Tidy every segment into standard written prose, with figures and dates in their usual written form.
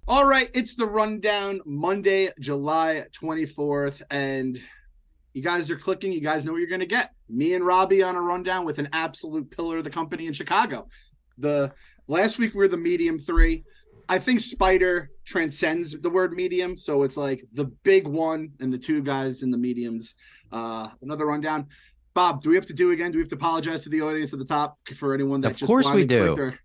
All right, it's the rundown Monday, July 24th, and you guys are clicking. You guys know what you're going to get. Me and Robbie on a rundown with an absolute pillar of the company in Chicago. The last week we were the medium three. I think Spider transcends the word medium, so it's like the big one and the two guys in the mediums. Another rundown. Bob, do we have to do again? Do we have to apologize to the audience at the top for anyone that Of just course we blindly clicked do. their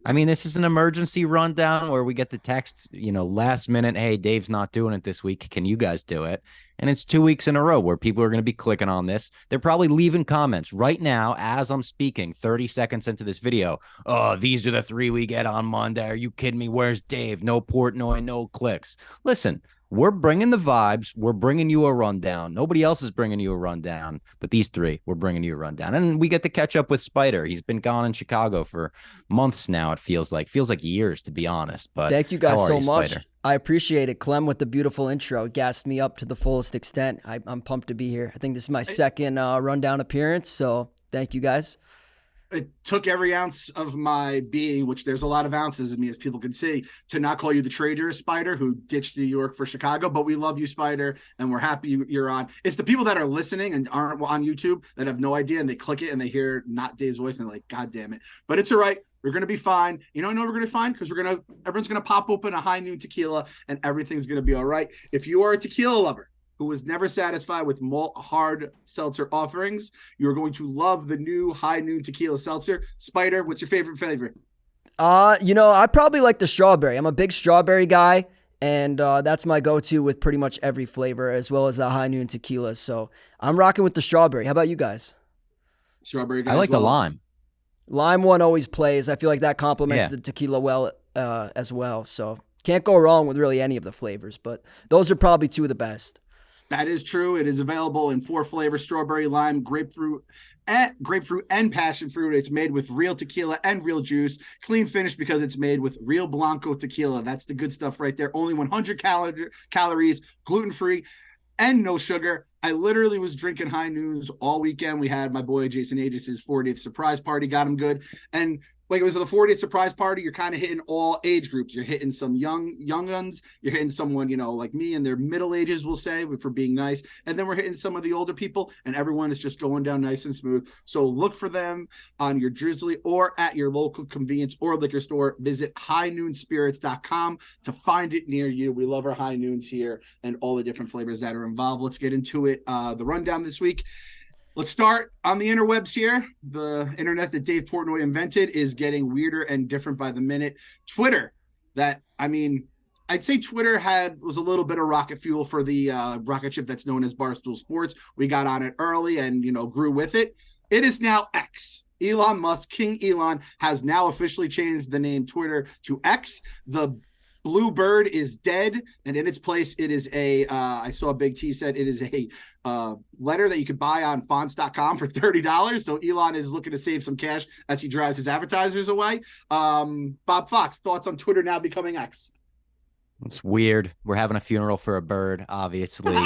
I mean, this is an emergency rundown where we get the text, last minute, hey, Dave's not doing it this week. Can you guys do it? And it's 2 weeks in a row where people are going to be clicking on this. They're probably leaving comments right now as I'm speaking, 30 seconds into this video. Oh, these are the three we get on Monday. Are you kidding me? Where's Dave? No Portnoy, no clicks. Listen, we're bringing the vibes. We're bringing you a rundown. Nobody else is bringing you a rundown, but these three, we're bringing you a rundown. And we get to catch up with Spider. He's been gone in Chicago for months now. It feels like years, to be honest. But Thank you how guys are so you, much. Spider? I appreciate it. Clem with the beautiful intro gassed me up to the fullest extent. I'm pumped to be here. I think this is my second rundown appearance, so thank you guys. It took every ounce of my being, which there's a lot of ounces in me, as people can see, to not call you the traitor, Spider, who ditched New York for Chicago. But we love you, Spider, and we're happy you're on. It's the people that are listening and aren't on YouTube that have no idea, and they click it and they hear not Dave's voice and they're like, God damn it. But it's all right. We're going to be fine. You know, I know we're going to be fine because everyone's going to pop open a high noon tequila and everything's going to be all right. If you are a tequila lover who was never satisfied with malt hard seltzer offerings, you're going to love the new high noon tequila seltzer. Spider, what's your favorite flavor? I probably like the strawberry. I'm a big strawberry guy, and that's my go-to with pretty much every flavor, as well as the high noon tequila. So I'm rocking with the strawberry. How about you guys? Strawberry guy I as like the well. lime. Lime one always plays. I feel like that complements Yeah. the tequila well as well. So can't go wrong with really any of the flavors, but those are probably two of the best. That is true. It is available in 4 flavors: strawberry, lime, grapefruit and passion fruit. It's made with real tequila and real juice. Clean finish because it's made with real Blanco tequila. That's the good stuff right there. Only 100 calories, gluten-free, and no sugar. I literally was drinking high noons all weekend. We had my boy Jason Aegis' 40th surprise party, got him good. And like it was the 40th surprise party, you're kind of hitting all age groups. You're hitting some young ones. You're hitting someone, like me in their middle ages, we'll say, for being nice. And then we're hitting some of the older people, and everyone is just going down nice and smooth. So look for them on your Drizzly or at your local convenience or liquor store. Visit highnoonspirits.com to find it near you. We love our high noons here and all the different flavors that are involved. Let's get into it. The rundown this week. Let's start on the interwebs here. The internet that Dave Portnoy invented is getting weirder and different by the minute. Twitter, I'd say Twitter was a little bit of rocket fuel for the rocket ship that's known as Barstool Sports. We got on it early and, grew with it. It is now X. Elon Musk, King Elon, has now officially changed the name Twitter to X. The blue bird is dead, and in its place, it is I saw Big T said it is a letter that you could buy on fonts.com for $30. So Elon is looking to save some cash as he drives his advertisers away. Bob Fox, thoughts on Twitter now becoming X? It's weird. We're having a funeral for a bird, obviously.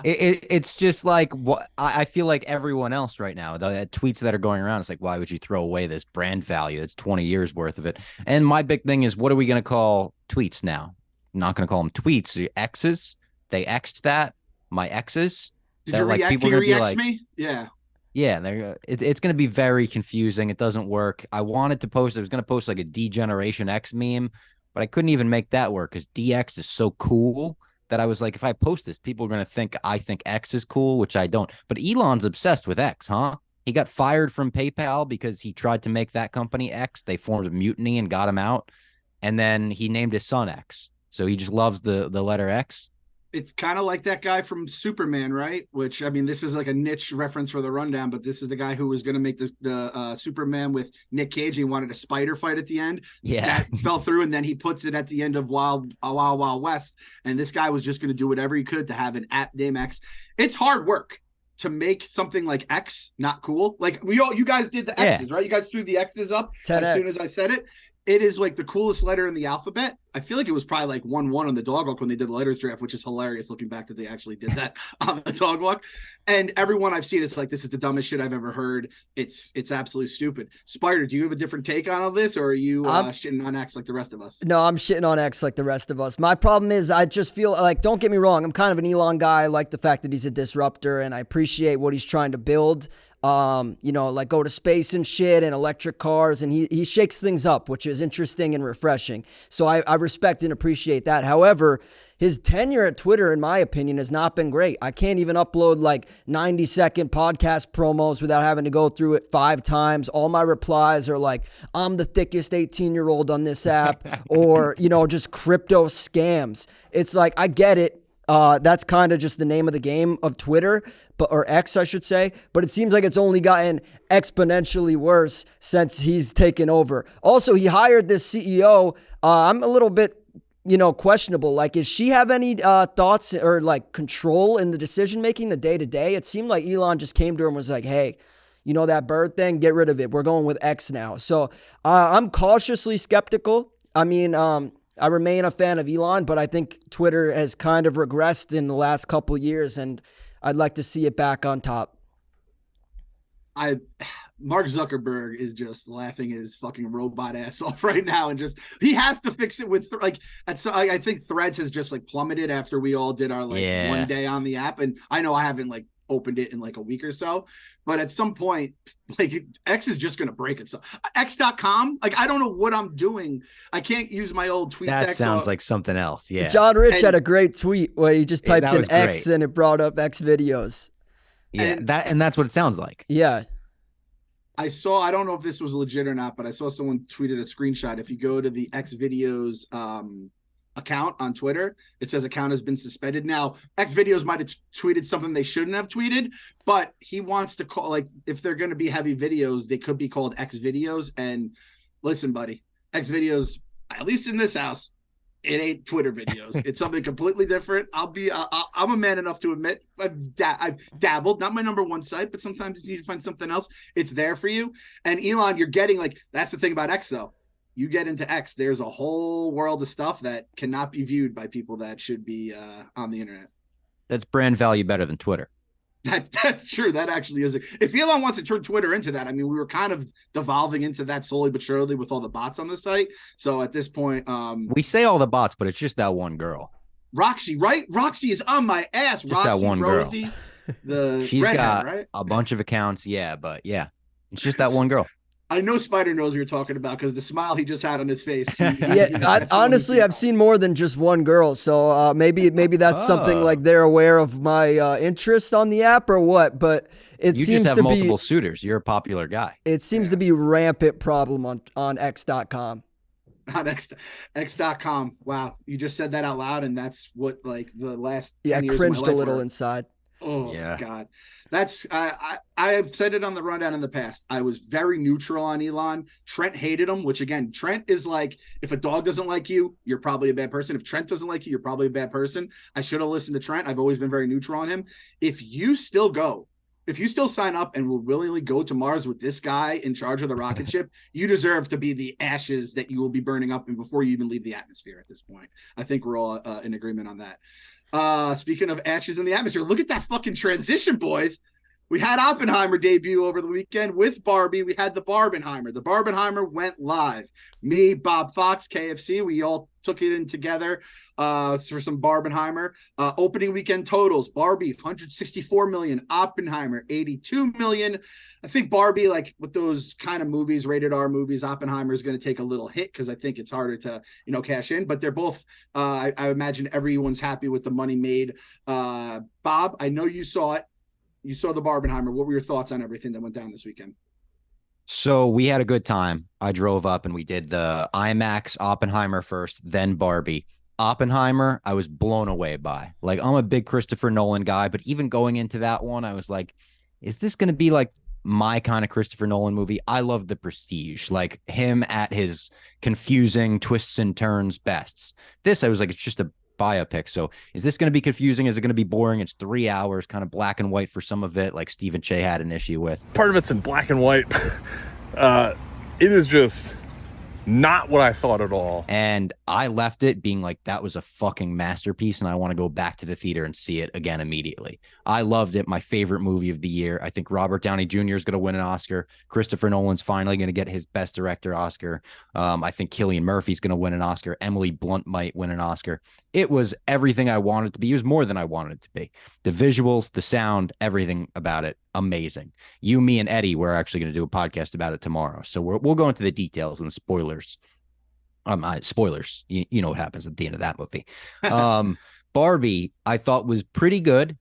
It's just like what I feel like everyone else right now, the tweets that are going around, it's like, why would you throw away this brand value? It's 20 years worth of it. And my big thing is, what are we going to call tweets now? I'm not going to call them tweets. X's. They X'd that. My X's. Did that, you like, react? people Can are you going to be react like, me? Yeah. yeah, it's going to be very confusing. It doesn't work. I wanted to post, I was going to post like a D-Generation X meme, but I couldn't even make that work because DX is so cool that I was like, if I post this, people are going to think I think X is cool, which I don't. But Elon's obsessed with X, huh? He got fired from PayPal because he tried to make that company X. They formed a mutiny and got him out. And then he named his son X. So he just loves the letter X. It's kind of like that guy from Superman, right? Which, I mean, this is like a niche reference for the rundown, but this is the guy who was going to make the Superman with Nick Cage. He wanted a spider fight at the end. Yeah. That fell through, and then he puts it at the end of Wild West. And this guy was just going to do whatever he could to have an app name X. It's hard work to make something like X not cool. Like you guys did the X's, right? You guys threw the X's up as 10X. soon as I said it. It is like the coolest letter in the alphabet. I feel like it was probably like 1-1 on the dog walk when they did the letters draft, which is hilarious looking back that they actually did that on the dog walk. And everyone I've seen is like, this is the dumbest shit I've ever heard. It's absolutely stupid. Spider, do you have a different take on all this, or are you shitting on X like the rest of us? No, I'm shitting on X like the rest of us. My problem is I just feel like, don't get me wrong, I'm kind of an Elon guy. I like the fact that he's a disruptor, and I appreciate what he's trying to build. Like go to space and shit and electric cars, and he shakes things up, which is interesting and refreshing. So I respect and appreciate that. However, his tenure at Twitter, in my opinion, has not been great. I can't even upload like 90-second podcast promos without having to go through it 5 times. All my replies are like, I'm the thickest 18-year-old on this app, or, just crypto scams. It's like, I get it. That's kind of just the name of the game of Twitter, or X, I should say. But it seems like it's only gotten exponentially worse since he's taken over. Also, he hired this CEO. I'm a little bit, questionable. Like, does she have any thoughts or like control in the decision making, the day to day? It seemed like Elon just came to her and was like, "Hey, that bird thing, get rid of it. We're going with X now." So I'm cautiously skeptical. I mean, I remain a fan of Elon, but I think Twitter has kind of regressed in the last couple of years, and I'd like to see it back on top. Mark Zuckerberg is just laughing his fucking robot ass off right now, and he has to fix it with I think Threads has just like plummeted after we all did our 1 day on the app, and I know I haven't opened it in like a week or so, but at some point X is just gonna break itself. X.com, I don't know what I'm doing. I can't use my old tweet. That sounds like something else. Yeah, John Rich had a great tweet where he just typed in X and it brought up X videos. Yeah, that's what it sounds like. Yeah, I don't know if this was legit or not, but I saw someone tweeted a screenshot. If you go to the X videos account on Twitter, it says account has been suspended. Now, X videos might have tweeted something they shouldn't have tweeted, but he wants to call, if they're going to be heavy videos, they could be called X videos. And listen, buddy, X videos, at least in this house, it ain't Twitter videos. It's something completely different. I'm a man enough to admit I've dabbled, not my number one site, but sometimes you need to find something else. It's there for you. And Elon, you're getting that's the thing about X though. You get into X, there's a whole world of stuff that cannot be viewed by people that should be on the internet. That's brand value better than Twitter. That's true. That actually is. If Elon wants to turn Twitter into that, I mean, we were kind of devolving into that slowly but surely with all the bots on the site. So at this point, we say all the bots, but it's just that one girl, Roxy, right? Roxy is on my ass. Just Roxy, that one Rosie, girl. She's got right? a bunch of accounts. Yeah, but yeah, it's just that one girl. I know Spider knows what you're talking about because the smile he just had on his face. Honestly, I've seen more than just one girl, so maybe that's something like they're aware of my interest on the app or what. But it you seems just have to multiple suitors. You're a popular guy. It seems to be rampant problem on X.com. On X.com. Wow, you just said that out loud, and that's what the last 10 I years cringed of my life a little were. Inside. Oh yeah. God, that's I have said it on the rundown in the past. I was very neutral on Elon. Trent hated him, which again, Trent is like, if a dog doesn't like you, you're probably a bad person. If Trent doesn't like you, you're probably a bad person. I should have listened to Trent. I've always been very neutral on him. If you still sign up and will willingly go to Mars with this guy in charge of the rocket ship, you deserve to be the ashes that you will be burning up and before you even leave the atmosphere at this point. I think we're all in agreement on that. Speaking of ashes in the atmosphere, look at that fucking transition, boys. We had Oppenheimer debut over the weekend with Barbie. We had the Barbenheimer. The Barbenheimer went live. Me, Bob Fox, KFC, we all took it in together for some Barbenheimer. Opening weekend totals: Barbie, 164 million. Oppenheimer, 82 million. I think Barbie, with those kind of movies, rated R movies, Oppenheimer is going to take a little hit because I think it's harder to, cash in. But they're both, I imagine everyone's happy with the money made. Bob, I know you saw it. You saw the Barbenheimer. What were your thoughts on everything that went down this weekend? So we had a good time. I drove up and we did the IMAX Oppenheimer first, then Barbie. Oppenheimer, I was blown away by. I'm a big Christopher Nolan guy, but even going into that one, I was like, is this going to be my kind of Christopher Nolan movie? I love The Prestige, him at his confusing twists and turns bests. This, I was like, it's just a biopic. So is this going to be confusing? Is it going to be boring? It's 3 hours, kind of black and white for some of it, like Stephen Che had an issue with. Part of it's in black and white. It is just Not what I thought at all. And I left it being like, that was a fucking masterpiece. And I want to go back to the theater and see it again immediately. I loved it. My favorite movie of the year. I think Robert Downey Jr. is going to win an Oscar. Christopher Nolan's finally going to get his Best Director Oscar. I think Cillian Murphy's going to win an Oscar. Emily Blunt might win an Oscar. It was everything I wanted it to be. It was more than I wanted it to be. The visuals, the sound, everything about it, amazing. You, me, and Eddie, we're actually going to do a podcast about it tomorrow. So we'll go into the details and the spoilers. Spoilers. You know what happens at the end of that movie. Barbie, I thought was pretty good.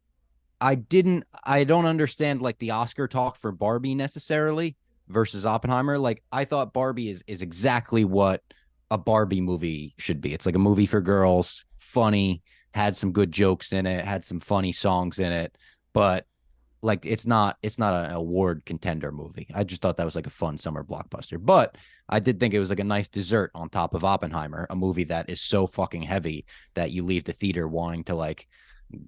I don't understand like the Oscar talk for Barbie necessarily versus Oppenheimer. Like I thought Barbie is exactly what a Barbie movie should be. It's like a movie for girls, funny, had some good jokes in it, had some funny songs in it, but like it's not an award contender movie. I just thought that was like a fun summer blockbuster. But I did think it was like a nice dessert on top of Oppenheimer, a movie that is so fucking heavy that you leave the theater wanting to like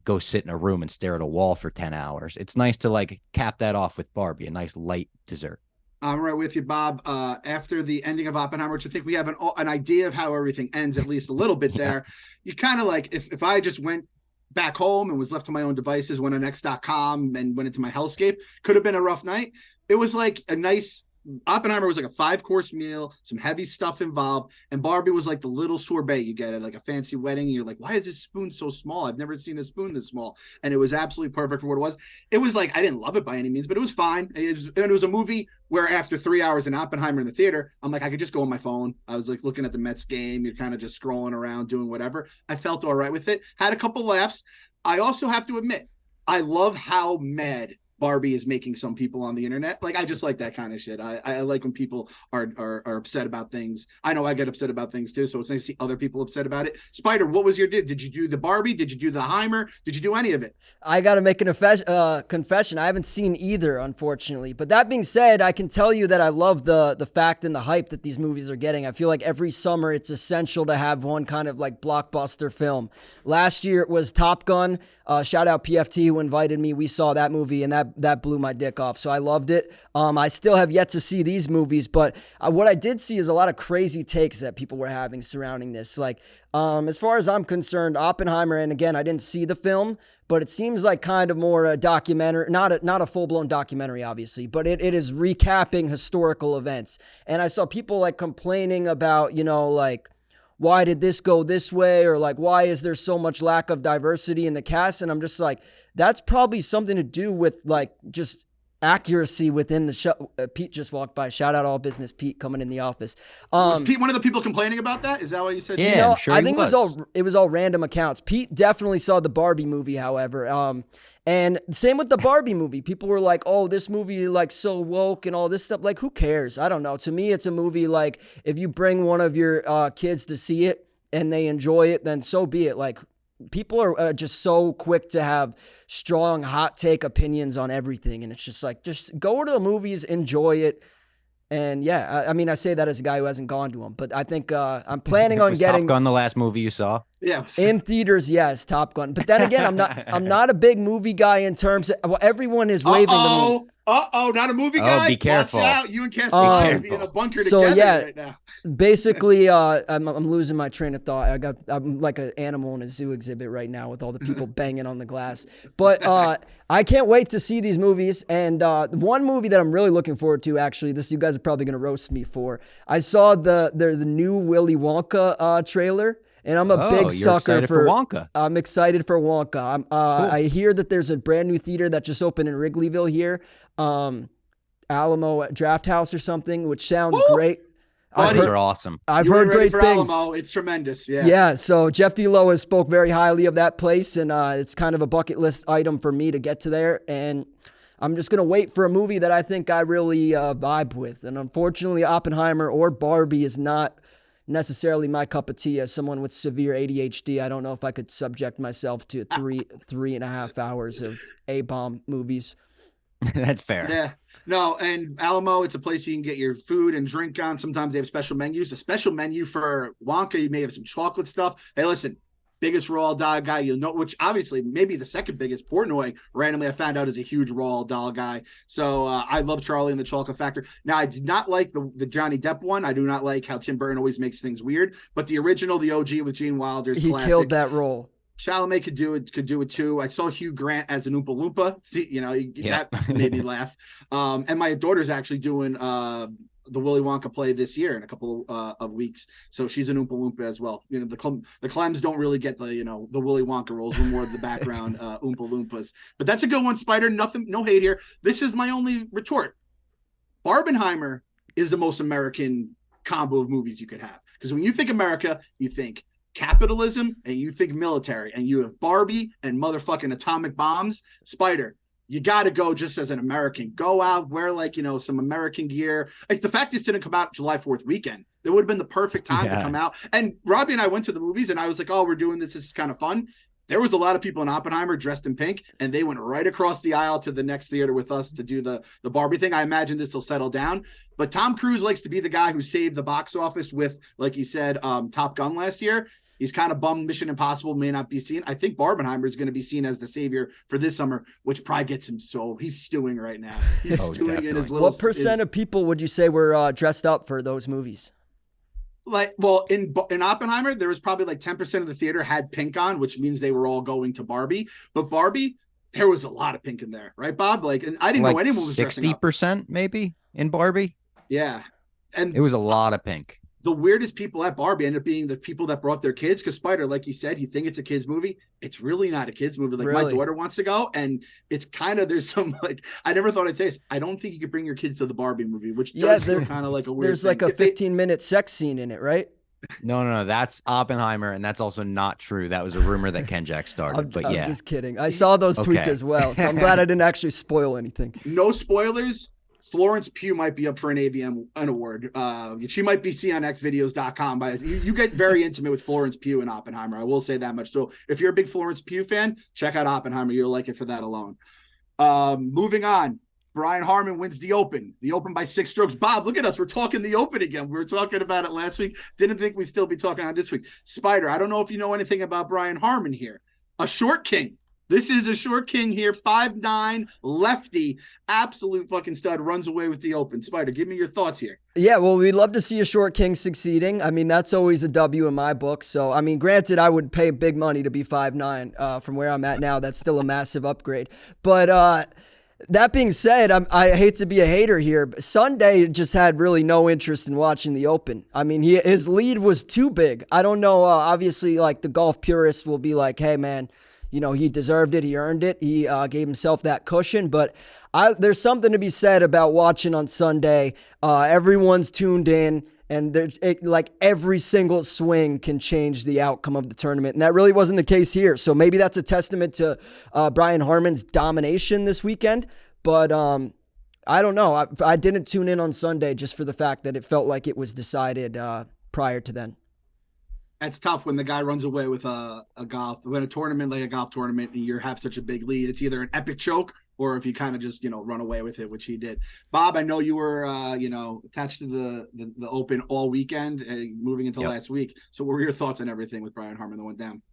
go sit in a room and stare at a wall for 10 hours. It's nice to like cap that off with Barbie, a nice light dessert. I'm right with you, Bob. After the ending of Oppenheimer, which I think we have an idea of how everything ends, at least a little bit there. You kind of like, if I just went back home and was left to my own devices, went on X.com and went into my hellscape, could have been a rough night. It was like a nice, Oppenheimer was like a 5-course meal, some heavy stuff involved, and Barbie was like the little sorbet you get at like a fancy wedding, and you're like, why is this spoon so small? I've never seen a spoon this small. And it was absolutely perfect for what it was. It was like, I didn't love it by any means, but it was fine. It was a movie where after 3 hours in Oppenheimer in the theater, I'm like, I could just go on my phone. I was like looking at the Mets game. You're kind of just scrolling around, doing whatever. I felt all right with it. Had a couple laughs. I also have to admit, I love how mad Barbie is making some people on the internet. Like, I just like that kind of shit. I like when people are upset about things. I know I get upset about things too, so it's nice to see other people upset about it. Spider, what was your did you do the Barbie? Did you do the Heimer? Did you do any of it? I got to make an confession. I haven't seen either, unfortunately. But that being said, I can tell you that I love the fact and the hype that these movies are getting. I feel like every summer it's essential to have one kind of like blockbuster film. Last year it was Top Gun. Shout out PFT who invited me. We saw that movie and that blew my dick off. So I loved it. I still have yet to see these movies, but what I did see is a lot of crazy takes that people were having surrounding this. Like, as far as I'm concerned, Oppenheimer, and again, I didn't see the film, but it seems like kind of more a documentary, not a full-blown documentary, obviously, but it is recapping historical events. And I saw people like complaining about, like, why did this go this way? Or like, why is there so much lack of diversity in the cast? And I'm just like, that's probably something to do with like just accuracy within the show. Pete just walked by. Shout out All Business Pete coming in the office. Was Pete one of the people complaining about that? Is that what you said? Yeah, I'm sure I think it was all random accounts. Pete definitely saw the Barbie movie, however. And same with the Barbie movie. People were like, oh, this movie like so woke and all this stuff. Like, who cares? I don't know. To me, it's a movie like if you bring one of your kids to see it and they enjoy it, then so be it. Like, people are just so quick to have strong hot take opinions on everything. And it's just like, just go to the movies, enjoy it. And yeah, I mean, I say that as a guy who hasn't gone to them, but I think I'm planning on getting Top Gun the last movie you saw. Yeah, in theaters. Yes, Top Gun. But then again, I'm not a big movie guy in terms of, well, everyone is waving the movie. Not a movie guy. Be careful. Watch out. You and Cassie be in a bunker together right now. Basically, I'm losing my train of thought. I'm like an animal in a zoo exhibit right now with all the people banging on the glass. But I can't wait to see these movies. And one movie that I'm really looking forward to, actually, this you guys are probably going to roast me for. I saw the new Willy Wonka trailer. And I'm a big sucker for Wonka. I'm excited for Wonka. Cool. I hear that there's a brand new theater that just opened in Wrigleyville here, Alamo Draft House or something, which sounds great. Those are awesome. I've heard great things. Alamo. It's tremendous. Yeah. Yeah. So Jeff D. Lowe spoke very highly of that place, and it's kind of a bucket list item for me to get to there. And I'm just gonna wait for a movie that I think I really vibe with. And unfortunately, Oppenheimer or Barbie is not necessarily my cup of tea. As someone with severe ADHD, I don't know if I could subject myself to 3.5 hours of A-bomb movies. That's fair. Yeah. No, and Alamo, it's a place you can get your food and drink on. Sometimes they have special menus. A special menu for Wonka, you may have some chocolate stuff. Hey, listen, biggest Roald Dahl guy, which obviously maybe the second biggest. Portnoy, randomly I found out, is a huge Roald Dahl guy. So I love Charlie and the Chocolate Factory. Now, I did not like the Johnny Depp one. I do not like how Tim Burton always makes things weird, but the original, the OG with Gene Wilder's He classic. killed that role. Chalamet could do it too. I saw Hugh Grant as an Oompa Loompa. See, that made me laugh. And my daughter's actually doing the Willy Wonka play this year in a couple of weeks, so she's an Oompa Loompa as well. The Clems don't really get the Willy Wonka roles. We're more of the background Oompa Loompas. But that's a good one, Spider. Nothing, no hate here. This is my only retort. Barbenheimer is the most American combo of movies you could have, because when you think America, you think capitalism and you think military, and you have Barbie and motherfucking atomic bombs. Spider, you got to go just as an American. Go out, wear some American gear. Like, the fact this didn't come out July 4th weekend, it would have been the perfect time to come out. And Robbie and I went to the movies, and I was like, oh, we're doing this. This is kind of fun. There was a lot of people in Oppenheimer dressed in pink, and they went right across the aisle to the next theater with us to do the Barbie thing. I imagine this will settle down. But Tom Cruise likes to be the guy who saved the box office with, like you said, Top Gun last year. He's kind of bummed Mission Impossible may not be seen. I think Barbenheimer is going to be seen as the savior for this summer, which probably gets him he's stewing right now. He's stewing in his little. What percent of people would you say were dressed up for those movies? In Oppenheimer, there was probably like 10% of the theater had pink on, which means they were all going to Barbie. But Barbie, there was a lot of pink in there, right, Bob? And I didn't know anyone was 60% maybe in Barbie. Yeah, and it was a lot of pink. The weirdest people at Barbie ended up being the people that brought their kids, because Spider, like you said, you think it's a kid's movie. It's really not a kid's movie. My daughter wants to go, and it's kind of, there's some, I never thought I'd say this. I don't think you could bring your kids to the Barbie movie, which does feel kind of like a weird There's thing. like a 15-minute sex scene in it, right? No, that's Oppenheimer, and that's also not true. That was a rumor that Ken Jack started. I'm just kidding. I saw those tweets as well, so I'm glad I didn't actually spoil anything. No spoilers. Florence Pugh might be up for an award. She might be seen on xvideos.com. You get very intimate with Florence Pugh in Oppenheimer. I will say that much. So if you're a big Florence Pugh fan, check out Oppenheimer. You'll like it for that alone. Moving on. Brian Harman wins the Open by 6 strokes. Bob, look at us. We're talking the Open again. We were talking about it last week. Didn't think we'd still be talking on this week. Spider, I don't know if you know anything about Brian Harman here. A short king. This is a short king here, 5'9", lefty, absolute fucking stud, runs away with the Open. Spider, give me your thoughts here. Yeah, well, we'd love to see a short king succeeding. I mean, that's always a W in my book. So, I mean, granted, I would pay big money to be 5'9". From where I'm at now, that's still a massive upgrade. But that being said, I hate to be a hater here, but Sunday just had really no interest in watching the Open. I mean, his lead was too big. I don't know. Obviously, the golf purists will be like, hey, man, he deserved it. He earned it. He gave himself that cushion. But there's something to be said about watching on Sunday. Everyone's tuned in, and every single swing can change the outcome of the tournament. And that really wasn't the case here. So maybe that's a testament to Brian Harman's domination this weekend. But I don't know. I didn't tune in on Sunday just for the fact that it felt like it was decided prior to then. That's tough when the guy runs away with a golf tournament, like a golf tournament, and you have such a big lead. It's either an epic choke or if you kind of just, run away with it, which he did. Bob, I know you were, attached to the Open all weekend, moving into last week. So what were your thoughts on everything with Brian Harman that went down?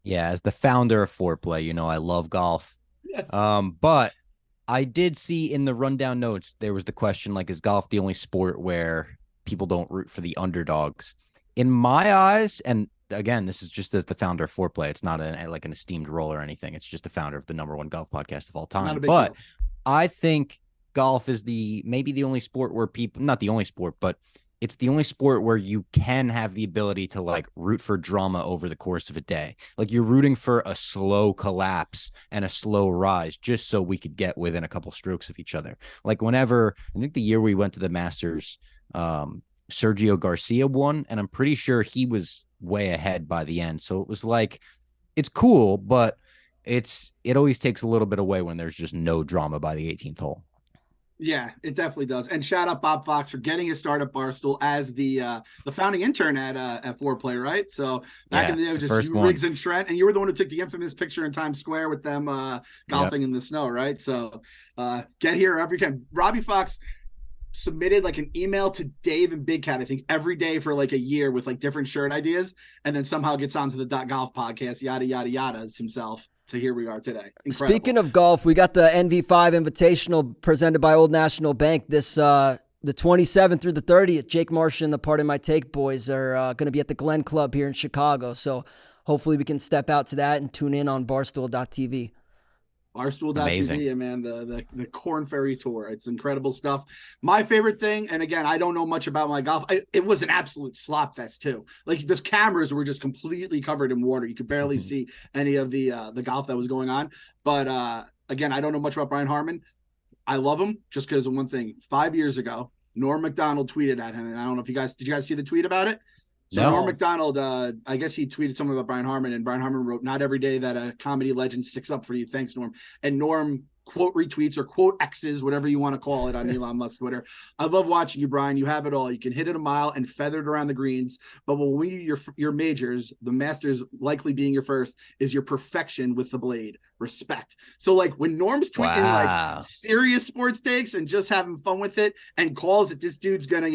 Yeah, as the founder of Foreplay, I love golf. Yes. But I did see in the rundown notes, there was the question, is golf the only sport where people don't root for the underdogs? In my eyes, and again, this is just as the founder of Foreplay. It's not an esteemed role or anything. It's just the founder of the #1 golf podcast of all time. But deal. I think golf is maybe the only sport where not the only sport, but it's the only sport where you can have the ability to root for drama over the course of a day. You're rooting for a slow collapse and a slow rise just so we could get within a couple strokes of each other. Whenever, I think the year we went to the Masters, Sergio Garcia won, and I'm pretty sure he was way ahead by the end. So it was it's cool, but it always takes a little bit away when there's just no drama by the 18th hole. Yeah, it definitely does. And shout out Bob Fox for getting his start at Barstool as the founding intern at Foreplay, right? So back in the day, it was just you, Riggs, and Trent, and you were the one who took the infamous picture in Times Square with them golfing in the snow, right? So get here every time. Robbie Fox submitted like an email to Dave and Big Cat, I think every day for like a year with like different shirt ideas, and then somehow gets onto the .golf podcast, yada, yada, yada himself. So here we are today. Incredible. Speaking of golf, we got the NV5 Invitational presented by Old National Bank this the 27th through the 30th. Jake Marsh and the Pardon My Take boys are going to be at the Glen Club here in Chicago. So hopefully we can step out to that and tune in on Barstool.tv. Barstool.tv, man, the Corn Ferry Tour. It's incredible stuff. My favorite thing, and again, I don't know much about my golf. It was an absolute slop fest too. Like the cameras were just completely covered in water. You could barely see any of the golf that was going on. But again, I don't know much about Brian Harman. I love him just because of one thing. 5 years ago, Norm Macdonald tweeted at him, and I don't know if did you guys see the tweet about it? So No. Norm Macdonald, I guess he tweeted something about Brian Harman, and Brian Harman wrote, "Not every day that a comedy legend sticks up for you. Thanks, Norm." And Norm quote retweets or quote X's, whatever you want to call it, on Elon Musk Twitter. I love watching you, Brian. You have it all. You can hit it a mile and feather it around the greens. But when we your majors, the Masters likely being your first, is your perfection with the blade. Respect. So like when Norm's tweeting like serious sports takes and just having fun with it, and calls that this dude's gonna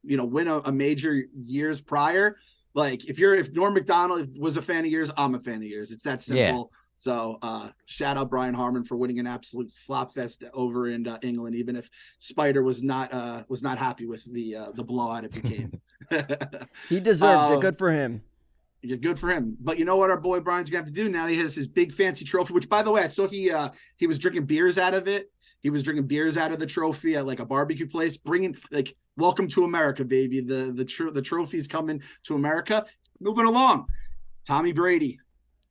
win a major years prior. Like if Norm Macdonald was a fan of yours, I'm a fan of yours. It's that simple. Yeah. So shout out Brian Harman for winning an absolute slop fest over in England, even if Spider was not happy with the blowout it became. He deserves it. Good for him. Yeah, good for him. But you know what our boy Brian's gonna have to do now? He has his big fancy trophy, which by the way, I saw he was drinking beers out of it. He was drinking beers out of the trophy at like a barbecue place, bringing like, welcome to America, baby. The trophy's coming to America. Moving along. Tommy Brady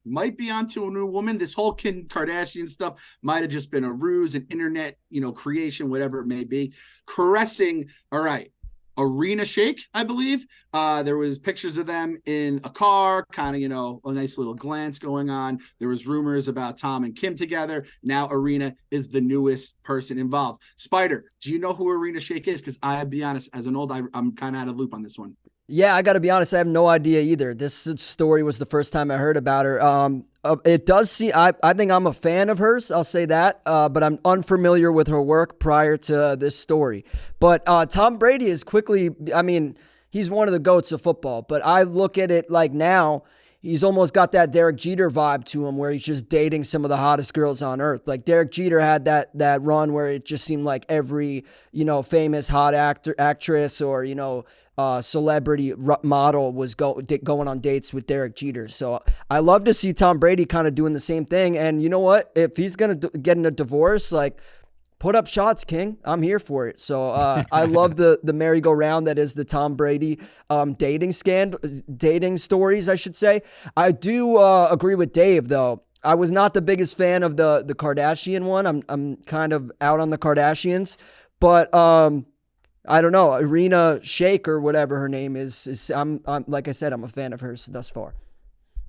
might be onto a new woman. This whole Kim Kardashian stuff might have just been a ruse, an internet, creation, whatever it may be. Caressing. All right. Arena Shake, I believe. There was pictures of them in a car, kind of, a nice little glance going on. There was rumors about Tom and Kim together. Now Arena is the newest person involved. Spider, do you know who Arena Shake is? Because I'll be honest, as an old, I'm kind of out of loop on this one. Yeah, I got to be honest. I have no idea either. This story was the first time I heard about her. It does seem, I think I'm a fan of hers. I'll say that. But I'm unfamiliar with her work prior to this story. But Tom Brady is quickly, he's one of the GOATs of football. But I look at it like now, he's almost got that Derek Jeter vibe to him where he's just dating some of the hottest girls on earth. Like Derek Jeter had that run where it just seemed like every, famous hot actress or, celebrity model was going on dates with Derek Jeter. So I love to see Tom Brady kind of doing the same thing. And you know what? If he's going to get in a divorce, like, put up shots, King. I'm here for it. So I love the merry-go-round that is the Tom Brady dating stories, I should say. I do agree with Dave, though. I was not the biggest fan of the Kardashian one. I'm kind of out on the Kardashians, but I don't know. Arena Shake or whatever her name is I'm like I said, I'm a fan of hers thus far.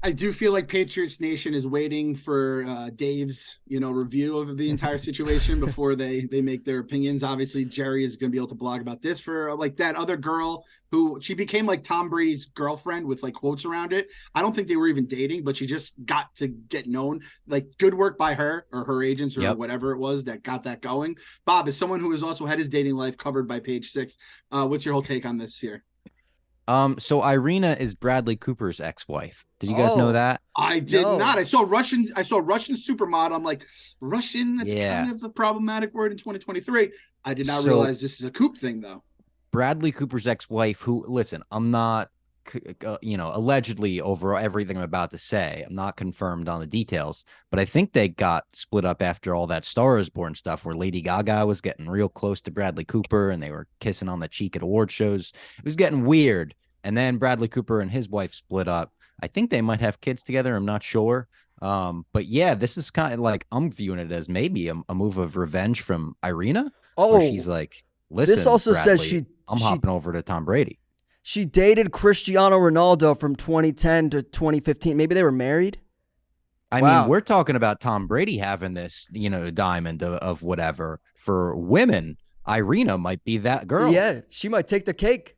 I do feel like Patriots Nation is waiting for Dave's, review of the entire situation before they make their opinions. Obviously, Jerry is going to be able to blog about this for like that other girl who she became like Tom Brady's girlfriend with like quotes around it. I don't think they were even dating, but she just got to get known. Like good work by her or her agents or whatever it was that got that going. Bob, as someone who has also had his dating life covered by Page Six, what's your whole take on this here? So Irina is Bradley Cooper's ex-wife. Did you guys know that? I did not. I saw Russian supermodel. I'm like, Russian? That's kind of a problematic word in 2023. I did not realize this is a Coop thing, though. Bradley Cooper's ex-wife, who, listen, I'm not, allegedly over everything I'm about to say. I'm not confirmed on the details, but I think they got split up after all that Star is Born stuff where Lady Gaga was getting real close to Bradley Cooper and they were kissing on the cheek at award shows. It was getting weird. And then Bradley Cooper and his wife split up. I think they might have kids together. I'm not sure. But yeah, this is kind of like, I'm viewing it as maybe a move of revenge from Irina. Where she's like, listen, this also Bradley, says I'm hopping over to Tom Brady. She dated Cristiano Ronaldo from 2010 to 2015. Maybe they were married. I mean, we're talking about Tom Brady having this, diamond of whatever. For women, Irina might be that girl. Yeah, she might take the cake.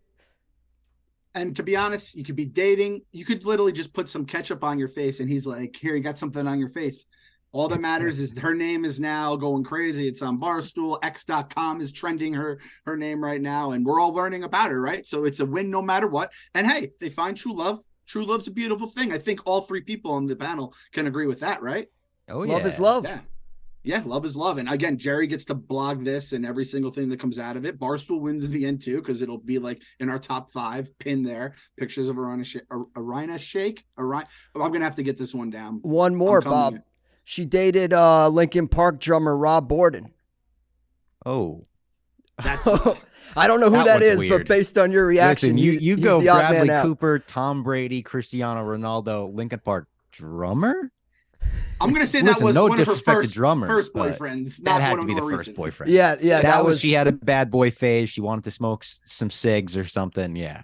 And to be honest, you could be dating. You could literally just put some ketchup on your face, and he's like, "Here, you got something on your face." All that matters is her name is now going crazy. It's on Barstool. X.com is trending her name right now, and we're all learning about her, right? So it's a win no matter what. And hey, they find true love. True love's a beautiful thing. I think all three people on the panel can agree with that, right? Oh, yeah. Love is love. Yeah, love is love. And again, Jerry gets to blog this and every single thing that comes out of it. Barstool wins in the end too, because it'll be like in our top 5 pin there. Pictures of Arina Shake. I'm gonna have to get this one down. One more, Bob. She dated Linkin Park drummer Rob Borden. Oh. That's I don't know who that is, weird. But based on your reaction, listen, you go Bradley Cooper, Tom Brady, Cristiano Ronaldo, Linkin Park drummer. I'm gonna say that was no one of her first boyfriends. That had to be the first boyfriend. Yeah, that was. She had a bad boy phase. She wanted to smoke some cigs or something. Yeah.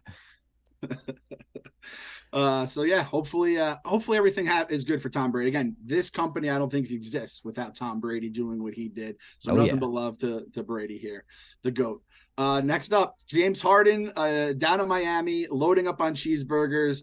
So yeah, hopefully everything is good for Tom Brady. Again, this company I don't think exists without Tom Brady doing what he did. So nothing but love to Brady here, the GOAT. Next up, James Harden down in Miami, loading up on cheeseburgers.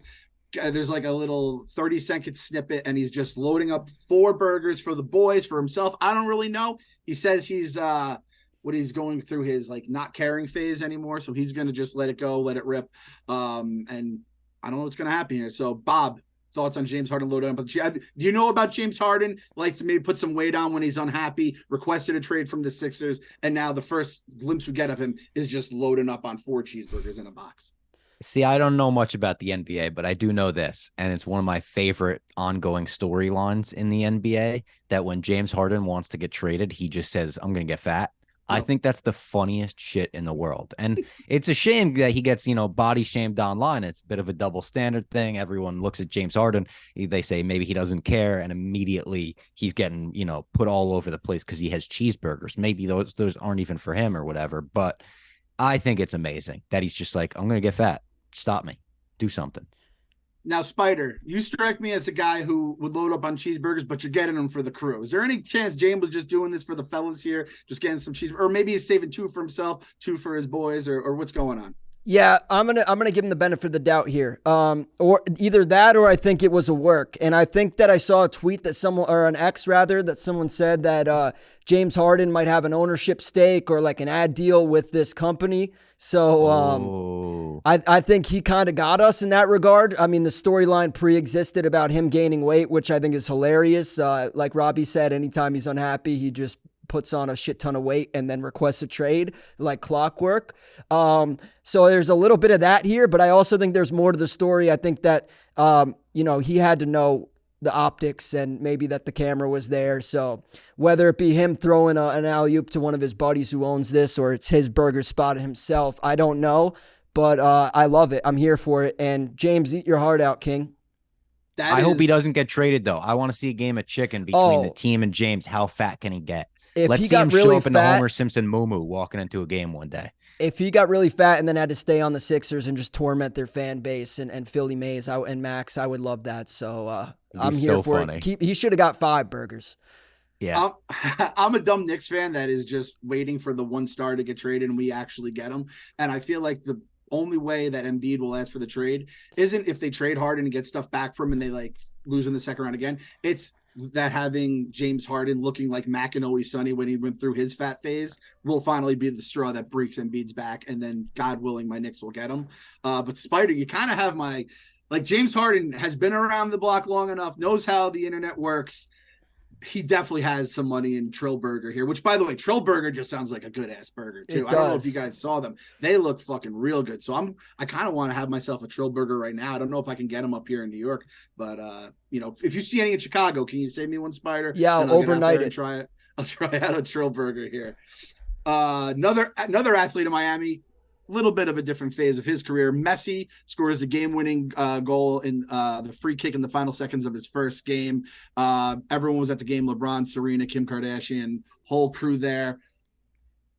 There's like a little 30-second snippet, and he's just loading up 4 burgers for the boys, for himself. I don't really know. He says he's going through his like not caring phase anymore, so he's gonna just let it go, let it rip. And I don't know what's gonna happen here. So, Bob, thoughts on James Harden loading up? Do you know about James Harden? Likes to maybe put some weight on when he's unhappy, requested a trade from the Sixers, and now the first glimpse we get of him is just loading up on 4 cheeseburgers in a box. See, I don't know much about the NBA, but I do know this, and it's one of my favorite ongoing storylines in the NBA, that when James Harden wants to get traded, he just says, I'm going to get fat. I think that's the funniest shit in the world. And it's a shame that he gets, body shamed online. It's a bit of a double standard thing. Everyone looks at James Harden. They say maybe he doesn't care. And immediately he's getting, put all over the place because he has cheeseburgers. Maybe those aren't even for him or whatever. But I think it's amazing that he's just like, I'm going to get fat. Stop me. Do something. Now, Spider, you strike me as a guy who would load up on cheeseburgers, but you're getting them for the crew. Is there any chance James was just doing this for the fellas here, just getting some cheeseburgers, or maybe he's saving 2 for himself, 2 for his boys, or what's going on? Yeah, I'm gonna give him the benefit of the doubt here. Or either that, or I think it was a work. And I think that I saw a tweet that someone, or an X rather, that someone said that James Harden might have an ownership stake or like an ad deal with this company. So I think he kind of got us in that regard. I mean, the storyline pre-existed about him gaining weight, which I think is hilarious. Like Robbie said, anytime he's unhappy, he just puts on a shit ton of weight and then requests a trade like clockwork. So there's a little bit of that here, but I also think there's more to the story. I think that, he had to know the optics and maybe that the camera was there. So whether it be him throwing an alley-oop to one of his buddies who owns this, or it's his burger spot himself, I don't know, but I love it. I'm here for it. And James, eat your heart out, King. I hope he doesn't get traded though. I want to see a game of chicken between the team and James. How fat can he get? Let's see him show up in the Homer Simpson moo-moo walking into a game one day. If he got really fat and then had to stay on the Sixers and just torment their fan base and Philly Mays and Max, I would love that. So I'm here for it. He should have got 5 burgers. Yeah. I'm a dumb Knicks fan that is just waiting for the 1 star to get traded and we actually get him. And I feel like the only way that Embiid will ask for the trade isn't if they trade Harden and get stuff back from him and they like lose in the second round again. It's that having James Harden looking like Mac and Always Sunny when he went through his fat phase will finally be the straw that breaks Embiid's back, and then God willing, my Knicks will get him. But Spider, you kind of have James Harden has been around the block long enough, knows how the internet works. He definitely has some money in Trill Burger here, which, by the way, Trill Burger just sounds like a good ass burger too. I don't know if you guys saw them; they look fucking real good. So I kind of want to have myself a Trill Burger right now. I don't know if I can get them up here in New York, but if you see any in Chicago, can you save me one, Spider? Yeah, I'll overnight it. Try it. I'll try out a Trill Burger here. Another athlete in Miami. Little bit of a different phase of his career. Messi scores the game-winning goal in the free kick in the final seconds of his first game. Everyone was at the game. LeBron, Serena, Kim Kardashian, whole crew there.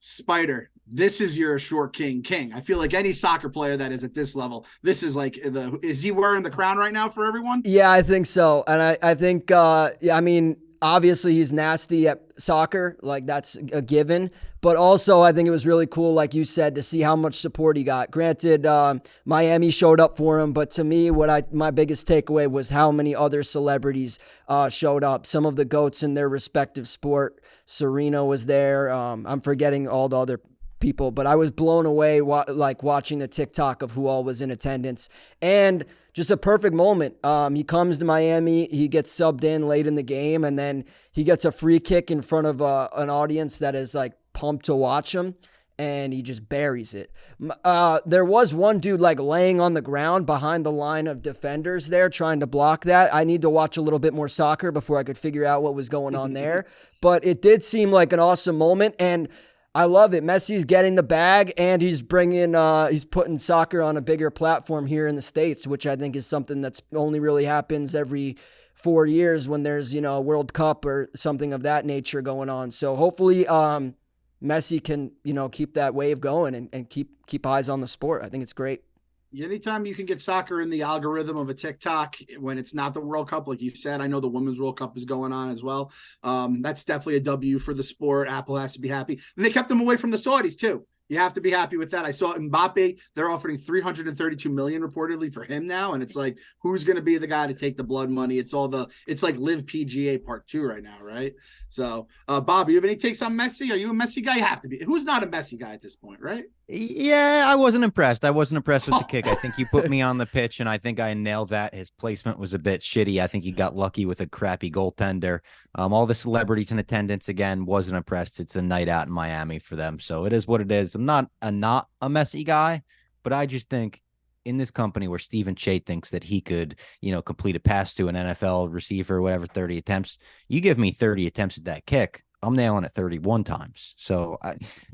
Spider, this is your short king. I feel like any soccer player that is at this level, this is like is he wearing the crown right now for everyone? Yeah, I think so. And I think, obviously he's nasty at soccer, like that's a given. But also, I think it was really cool, like you said, to see how much support he got. Granted, Miami showed up for him, but to me, my biggest takeaway was how many other celebrities showed up. Some of the GOATs in their respective sport. Serena was there. I'm forgetting all the other people, but I was blown away watching the TikTok of who all was in attendance. And just a perfect moment. He comes to Miami, he gets subbed in late in the game, and then he gets a free kick in front of an audience that is like pumped to watch him, and he just buries it. There was one dude like laying on the ground behind the line of defenders there trying to block that. I need to watch a little bit more soccer before I could figure out what was going on there, but it did seem like an awesome moment, and I love it. Messi's getting the bag, and he's putting soccer on a bigger platform here in the States, which I think is something that's only really happens every 4 years when there's, a World Cup or something of that nature going on. So hopefully Messi can, keep that wave going and keep eyes on the sport. I think it's great. Anytime you can get soccer in the algorithm of a TikTok when it's not the World Cup, like you said, I know the Women's World Cup is going on as well. That's definitely a W for the sport. Apple has to be happy. And they kept them away from the Saudis too. You have to be happy with that. I saw Mbappe, they're offering $332 million reportedly for him now. And it's like, who's going to be the guy to take the blood money? It's like Live PGA Part 2 right now, right? So, Bob, you have any takes on Messi? Are you a Messi guy? You have to be. Who's not a Messi guy at this point, right? Yeah, I wasn't impressed. I wasn't impressed with the kick. I think you put me on the pitch, and I think I nailed that. His placement was a bit shitty. I think he got lucky with a crappy goaltender. All the celebrities in attendance, again, wasn't impressed. It's a night out in Miami for them, so it is what it is. I'm not a Messi guy, but I just think in this company where Stephen Che thinks that he could, complete a pass to an NFL receiver, whatever, 30 attempts, you give me 30 attempts at that kick, I'm nailing it 31 times. So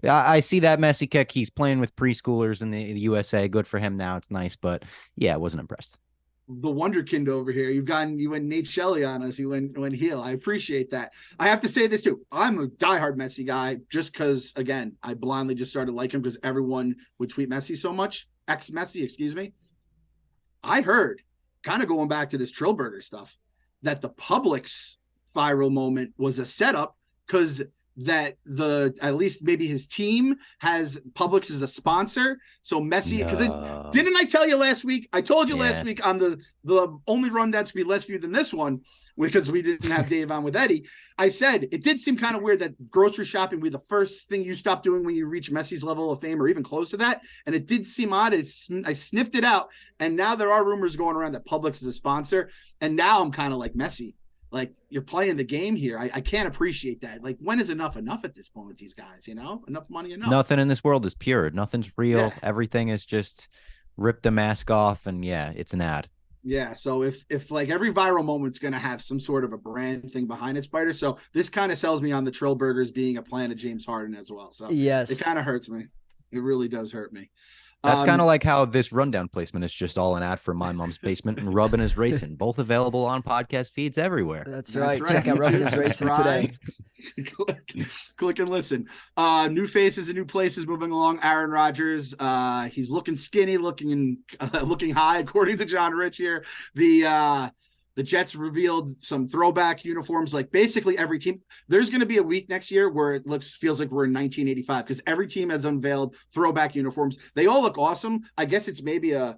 I see that Messi kick. He's playing with preschoolers in the USA. Good for him now. It's nice, but yeah, I wasn't impressed. The wonderkind over here. You went Nate Shelley on us. You went heel. I appreciate that. I have to say this too. I'm a diehard Messi guy just because, again, I blindly just started liking him because everyone would tweet Messi so much. Ex-Messi, excuse me. I heard, kind of going back to this Trillburger stuff, that the Publix viral moment was a setup because that at least maybe his team has Publix as a sponsor. So Messi, because didn't I tell you last week? I told you last week on the only run that's gonna be less viewed than this one because we didn't have Dave on with Eddie. I said it did seem kind of weird that grocery shopping would be the first thing you stop doing when you reach Messi's level of fame or even close to that. And it did seem odd. I sniffed it out, and now there are rumors going around that Publix is a sponsor. And now I'm kind of like, Messi, like, you're playing the game here. I can't appreciate that. Like, when is enough at this point with these guys? Enough money, enough. Nothing in this world is pure. Nothing's real. Yeah. Everything is just rip the mask off, and it's an ad. Yeah. So if like every viral moment's going to have some sort of a brand thing behind it, Spider. So this kind of sells me on the Trillburgers being a plan of James Harden as well. So yes, it kind of hurts me. It really does hurt me. That's kind of like how this rundown placement is just all an ad for My Mom's Basement and Rubbin' is Racing, both available on podcast feeds everywhere. That's right. Check out Rubbin' is Racing today. Click and listen. New faces and new places moving along. Aaron Rodgers, he's looking skinny, looking high, according to John Rich here. The Jets revealed some throwback uniforms, like basically every team. There's going to be a week next year where it feels like we're in 1985 because every team has unveiled throwback uniforms. They all look awesome. I guess it's maybe a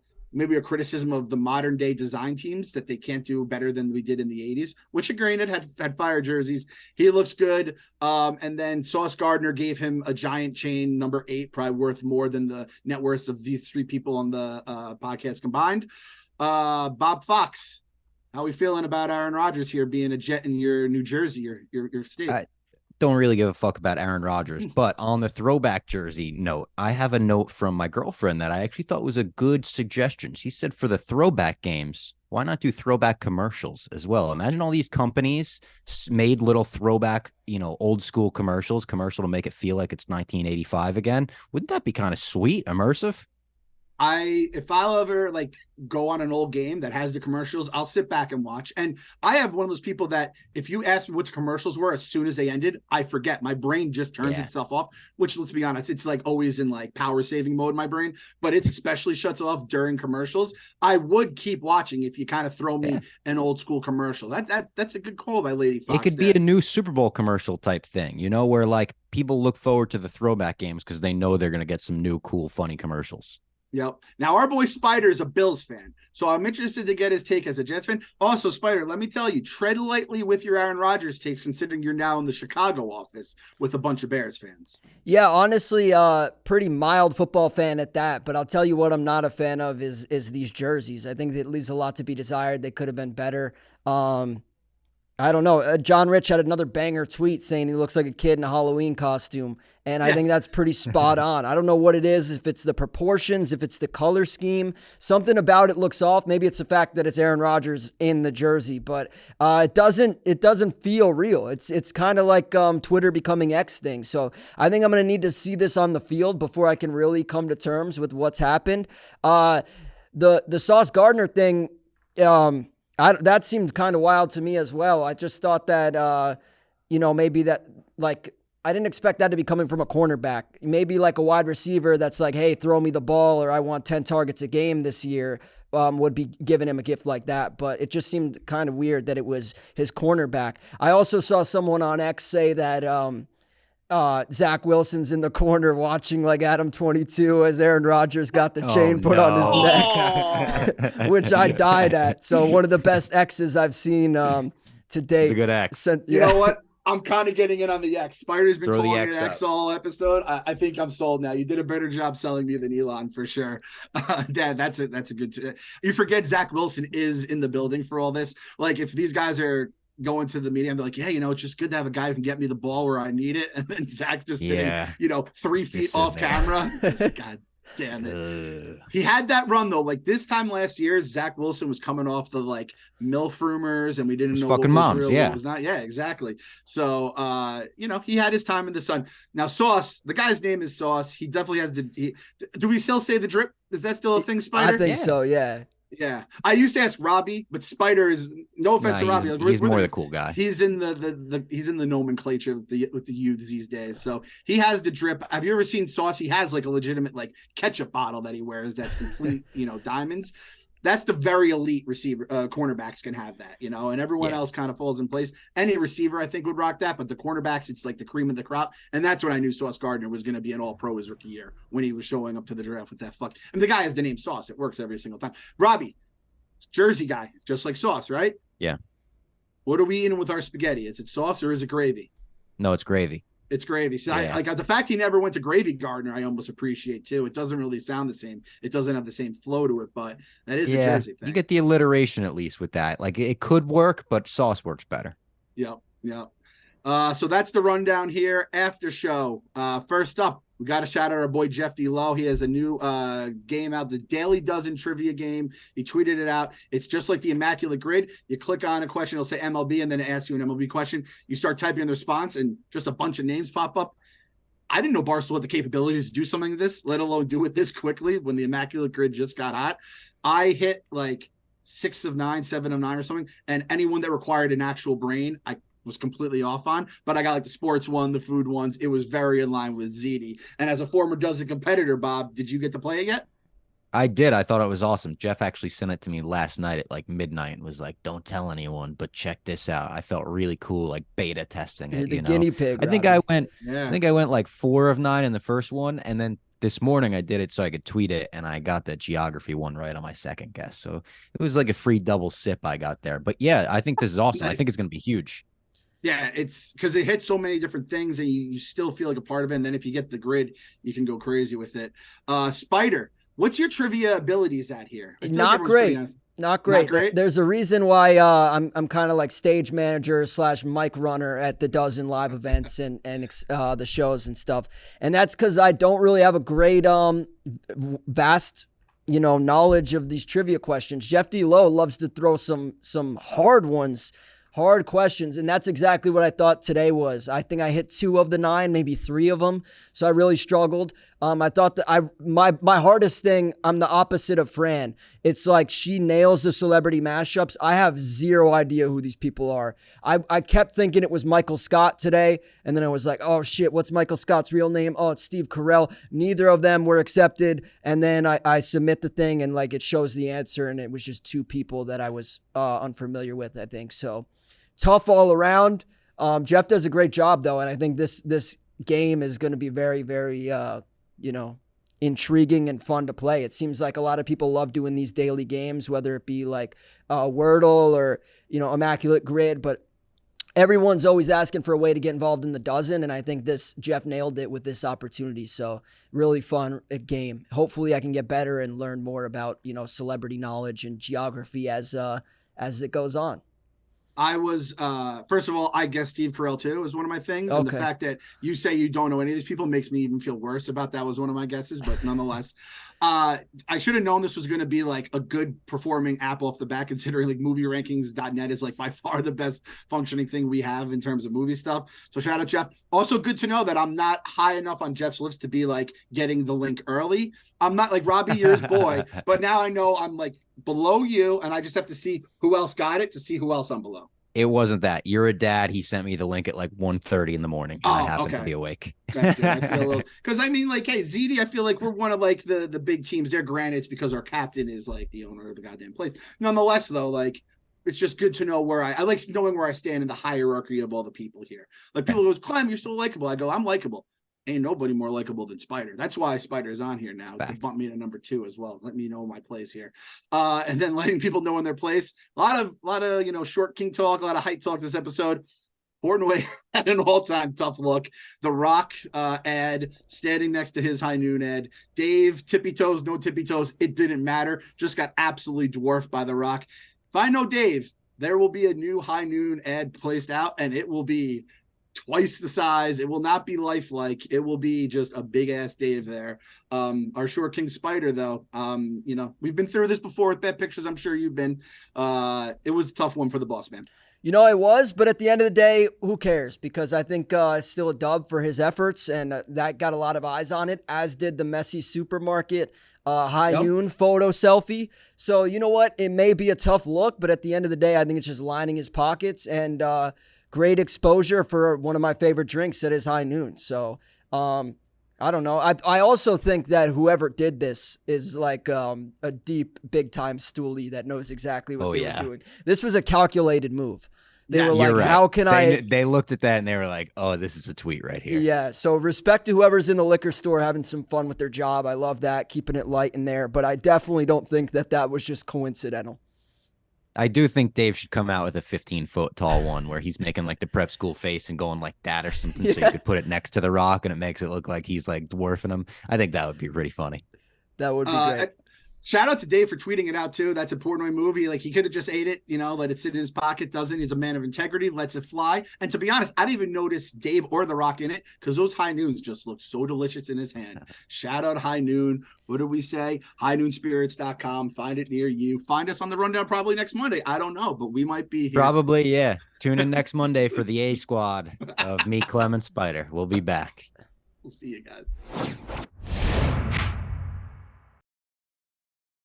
criticism of the modern day design teams that they can't do better than we did in the 80s, which granted had fire jerseys. He looks good. And then Sauce Gardner gave him a giant chain, number 8, probably worth more than the net worths of these 3 people on the podcast combined. Bob Fox, how are we feeling about Aaron Rodgers here being a Jet in your New Jersey, your state? I don't really give a fuck about Aaron Rodgers, but on the throwback jersey note, I have a note from my girlfriend that I actually thought was a good suggestion. She said for the throwback games, why not do throwback commercials as well? Imagine all these companies made little throwback, old school commercial to make it feel like it's 1985 again. Wouldn't that be kind of sweet, immersive? If I'll ever like go on an old game that has the commercials, I'll sit back and watch. And I have one of those people that if you ask me what the commercials were as soon as they ended, I forget. My brain just turns itself off, which, let's be honest, it's like always in like power saving mode, my brain, but it especially shuts off during commercials. I would keep watching if you kind of throw me an old school commercial. That's a good call by Lady Fox. It could be a new Super Bowl commercial type thing, where like people look forward to the throwback games because they know they're going to get some new, cool, funny commercials. Yep. Now, our boy Spider is a Bills fan, so I'm interested to get his take as a Jets fan. Also, Spider, let me tell you, tread lightly with your Aaron Rodgers takes, considering you're now in the Chicago office with a bunch of Bears fans. Yeah, honestly, pretty mild football fan at that. But I'll tell you what I'm not a fan of is these jerseys. I think that leaves a lot to be desired. They could have been better. I don't know. John Rich had another banger tweet saying he looks like a kid in a Halloween costume. And I think that's pretty spot on. I don't know what it is, if it's the proportions, if it's the color scheme. Something about it looks off. Maybe it's the fact that it's Aaron Rodgers in the jersey, but it doesn't feel real. It's kind of like Twitter becoming X thing. So I think I'm going to need to see this on the field before I can really come to terms with what's happened. The Sauce Gardner thing, that seemed kind of wild to me as well. I just thought that, maybe that, like, I didn't expect that to be coming from a cornerback. Maybe like a wide receiver that's like, hey, throw me the ball or I want 10 targets a game this year, would be giving him a gift like that. But it just seemed kind of weird that it was his cornerback. I also saw someone on X say that Zach Wilson's in the corner watching like Adam 22 as Aaron Rodgers got the chain put on his neck, which I died at. So one of the best X's I've seen to date. It's a good X. You know what? I'm kind of getting in on the X. Spider's been calling it X all episode. I think I'm sold now. You did a better job selling me than Elon for sure. Dad, that's a good. You forget Zach Wilson is in the building for all this. Like if these guys are going to the media and they're like, yeah, it's just good to have a guy who can get me the ball where I need it. And then Zach's just sitting, 3 feet off camera. God damn it. He had that run though. Like this time last year, Zach Wilson was coming off the like MILF rumors and we didn't know fucking what was moms. real, what was not. Yeah, exactly. So, he had his time in the sun. Now Sauce, the guy's name is Sauce. He definitely has do we still say the drip? Is that still a thing, Spider? I think so. Yeah. Yeah, I used to ask Robbie, but Spider is no offense to Robbie. He's more the cool guy. He's in he's in the nomenclature with the youths these days. So he has the drip. Have you ever seen Sauce? He has like a legitimate like ketchup bottle that he wears that's complete, diamonds. That's the very elite receiver. Cornerbacks can have that, and everyone else kind of falls in place. Any receiver, I think, would rock that, but the cornerbacks, it's like the cream of the crop. And that's when I knew Sauce Gardner was going to be an all-pro his rookie year when he was showing up to the draft with that fuck. And the guy has the name Sauce. It works every single time. Robbie, Jersey guy, just like Sauce, right? Yeah. What are we eating with our spaghetti? Is it sauce or is it gravy? No, it's gravy. It's gravy. So I the fact he never went to Gravy Gardner, I almost appreciate too. It doesn't really sound the same. It doesn't have the same flow to it, but that is a Jersey thing. You get the alliteration at least with that. Like it could work, but sauce works better. Yep. So that's the rundown here. After show. First up, we got to shout out our boy Jeff D. Lowe. He has a new game out, the Daily Dozen trivia game. He tweeted it out. It's just like the Immaculate Grid. You click on a question, it'll say MLB, and then it asks you an MLB question. You start typing in the response, and just a bunch of names pop up. I didn't know Barstool had the capabilities to do something like this, let alone do it this quickly when the Immaculate Grid just got hot. I hit like 6 of 9, 7 of 9 or something, and anyone that required an actual brain, I was completely off on, but I got like the sports one, the food ones. It was very in line with ZD. And as a former Dozen competitor, Bob, did you get to play it yet? I did. I thought it was awesome. Jeff actually sent it to me last night at like midnight and was like, don't tell anyone, but check this out. I felt really cool, like beta testing it. You're the guinea pig. I think I went like 4 of 9 in the first one. And then this morning I did it so I could tweet it, and I got the geography one right on my second guess. So it was like a free double sip I got there. But yeah, I think this is awesome. Nice. I think it's going to be huge. Yeah, it's because it hits so many different things and you still feel like a part of it. And then if you get the grid, you can go crazy with it. Spider, what's your trivia abilities at here? Not great. Not great. There's a reason why I'm kind of like stage manager / mic runner at the Dozen live events and the shows and stuff. And that's because I don't really have a great vast knowledge of these trivia questions. Jeff D. Lowe loves to throw some hard ones hard questions. And that's exactly what I thought today was. I think I hit 2 of the 9, maybe 3 of them. So I really struggled. I thought that my hardest thing, I'm the opposite of Fran. It's like she nails the celebrity mashups. I have zero idea who these people are. I kept thinking it was Michael Scott today. And then I was like, oh shit, what's Michael Scott's real name? Oh, it's Steve Carell. Neither of them were accepted. And then I submit the thing and like it shows the answer. And it was just 2 people that I was unfamiliar with, I think. So tough all around. Jeff does a great job though. And I think this game is going to be very, very, intriguing and fun to play. It seems like a lot of people love doing these daily games, whether it be like Wordle or, Immaculate Grid, but everyone's always asking for a way to get involved in the dozen. And I think Jeff nailed it with this opportunity. So really fun game. Hopefully I can get better and learn more about, celebrity knowledge and geography as it goes on. I was, first of all, I guess Steve Carell too is one of my things. Okay. And the fact that you say you don't know any of these people makes me even feel worse about that was one of my guesses, but nonetheless, I should have known this was going to be like a good performing app off the bat, considering like movie-rankings.net is like by far the best functioning thing we have in terms of movie stuff. So shout out Jeff. Also good to know that I'm not high enough on Jeff's list to be like getting the link early. I'm not like Robbie, you're his boy, but now I know I'm like below you and I just have to see who else got it to see who else I'm below. It wasn't that. You're a dad. He sent me the link at like 1:30 in the morning. And I happened to be awake. Because I mean, like, hey, ZD, I feel like we're one of like the big teams there. Granted, it's because our captain is like the owner of the goddamn place. Nonetheless, though, like, it's just good to know where I like knowing where I stand in the hierarchy of all the people here. Like people go, Clem, you're so likable. I go, I'm likable. Ain't nobody more likable than Spider. That's why Spider is on here now to bump me to number 2 as well. Let me know my place here, and then letting people know in their place. A lot of short king talk, a lot of hype talk this episode. Portnoy had an all-time tough look. The Rock ad standing next to his high noon ad. Dave tippy toes, no tippy toes. It didn't matter. Just got absolutely dwarfed by the Rock. If I know Dave, there will be a new high noon ad placed out, and it will be twice the size. It will not be lifelike. It will be just a big ass Dave there. Our short king Spider though, we've been through this before with bet pictures. I'm sure you've been. It was a tough one for the boss man. It was, but at the end of the day, who cares? Because I think it's still a dub for his efforts, and that got a lot of eyes on it, as did the Messi supermarket noon photo selfie. So you know what? It may be a tough look, but at the end of the day, I think it's just lining his pockets and great exposure for one of my favorite drinks at his high noon. So I don't know. I also think that whoever did this is like a deep, big time stoolie that knows exactly what they were doing. This was a calculated move. They were like, right. How can They looked at that and they were like, oh, this is a tweet right here. Yeah. So respect to whoever's in the liquor store having some fun with their job. I love that, keeping it light in there. But I definitely don't think that was just coincidental. I do think Dave should come out with a 15-foot tall one where he's making like the prep school face and going like that or something. So you could put it next to the Rock and it makes it look like he's like dwarfing him. I think that would be pretty funny. That would be great. Shout out to Dave for tweeting it out too. That's a Portnoy movie. Like he could have just ate it, let it sit in his pocket. Doesn't. He's a man of integrity. Lets it fly. And to be honest, I didn't even notice Dave or The Rock in it because those high noons just look so delicious in his hand. Shout out High Noon. What do we say? highnoonspirits.com. Find it near you. Find us on the rundown probably next Monday. I don't know, but we might be here. Probably, yeah. Tune in next Monday for the A squad of me, Clem, and Spider. We'll be back. We'll see you guys.